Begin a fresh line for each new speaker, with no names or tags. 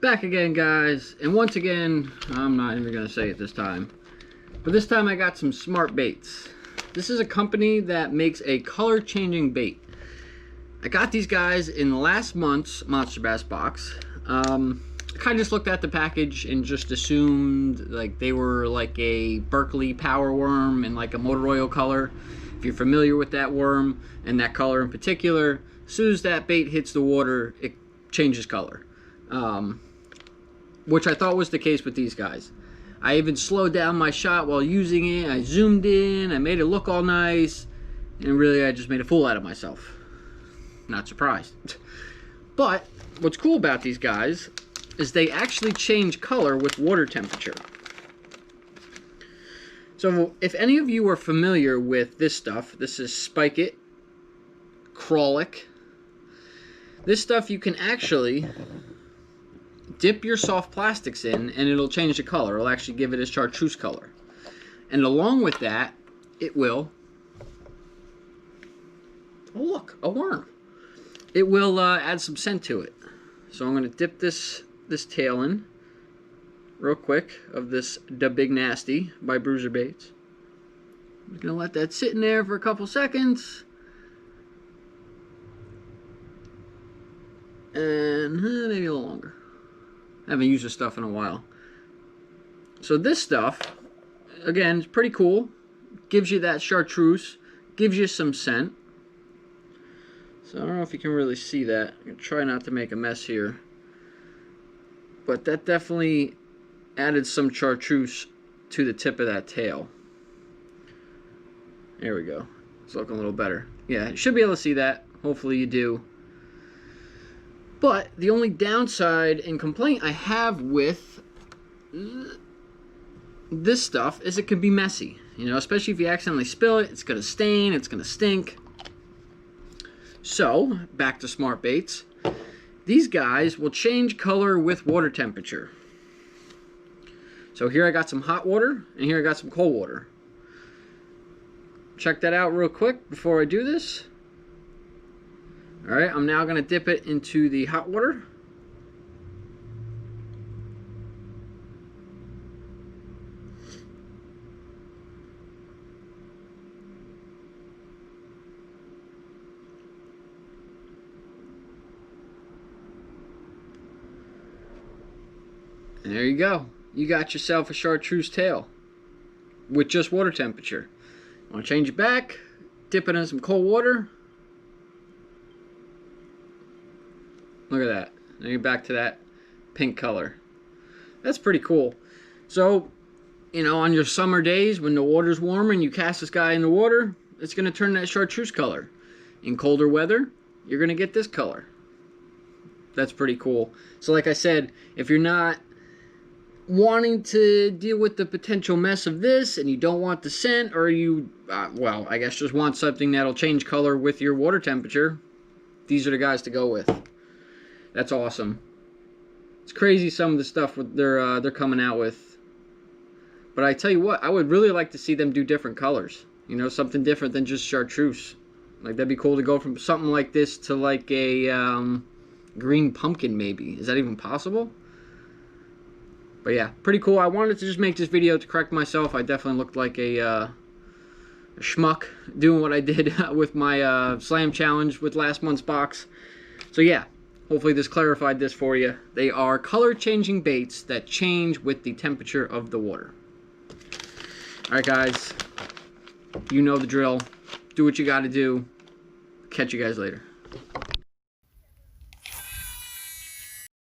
Back again, guys, and once again, I'm not even gonna say it this time, but this time I got some Smart Baits. This is a company that makes a color changing bait. I got these guys in last month's Monster Bass box. I kind of just looked at the package and just assumed like they were like a Berkley power worm and like a motor oil color. If you're familiar with that worm and that color in particular, as soon as that bait hits the water, it changes color. Which I thought was the case with these guys. I even slowed down my shot while using it. I zoomed in, I made it look all nice, and really I just made a fool out of myself. Not surprised. But what's cool about these guys is they actually change color with water temperature. So if any of you are familiar with this stuff, this is Spike It, Crawlic. This stuff you can actually dip your soft plastics in and it'll change the color. It'll actually give it a chartreuse color. And along with that, it will... Oh look, a worm. It will add some scent to it. So I'm going to dip this tail in real quick of this Da Big Nasty by Bruiser Baits. I'm going to let that sit in there for a couple seconds. And maybe a little longer. I haven't used this stuff in a while. So this stuff, again, is pretty cool. Gives you that chartreuse. Gives you some scent. So I don't know if you can really see that. I'm going to try not to make a mess here. But that definitely added some chartreuse to the tip of that tail. There we go. It's looking a little better. Yeah, you should be able to see that. Hopefully you do. But the only downside and complaint I have with this stuff is it can be messy. You know, especially if you accidentally spill it, it's going to stain, it's going to stink. So, back to Smart Baits. These guys will change color with water temperature. So here I got some hot water, and here I got some cold water. Check that out real quick before I do this. Alright, I'm now going to dip it into the hot water. And there you go. You got yourself a chartreuse tail with just water temperature. Want to change it back, dip it in some cold water. Look at that. Now you're back to that pink color. That's pretty cool. So, you know, on your summer days when the water's warmer and you cast this guy in the water, it's going to turn that chartreuse color. In colder weather, you're going to get this color. That's pretty cool. So like I said, if you're not wanting to deal with the potential mess of this and you don't want the scent, or you, well, I guess just want something that'll change color with your water temperature, these are the guys to go with. That's awesome. It's crazy some of the stuff they're coming out with. But I tell you what, I would really like to see them do different colors. You know, something different than just chartreuse. Like, that'd be cool to go from something like this to like a green pumpkin maybe. Is that even possible? But yeah, pretty cool. I wanted to just make this video to correct myself. I definitely looked like a schmuck doing what I did with my slam challenge with last month's box. So yeah. Hopefully this clarified this for you. They are color-changing baits that change with the temperature of the water. Alright guys, you know the drill. Do what you gotta do. Catch you guys later.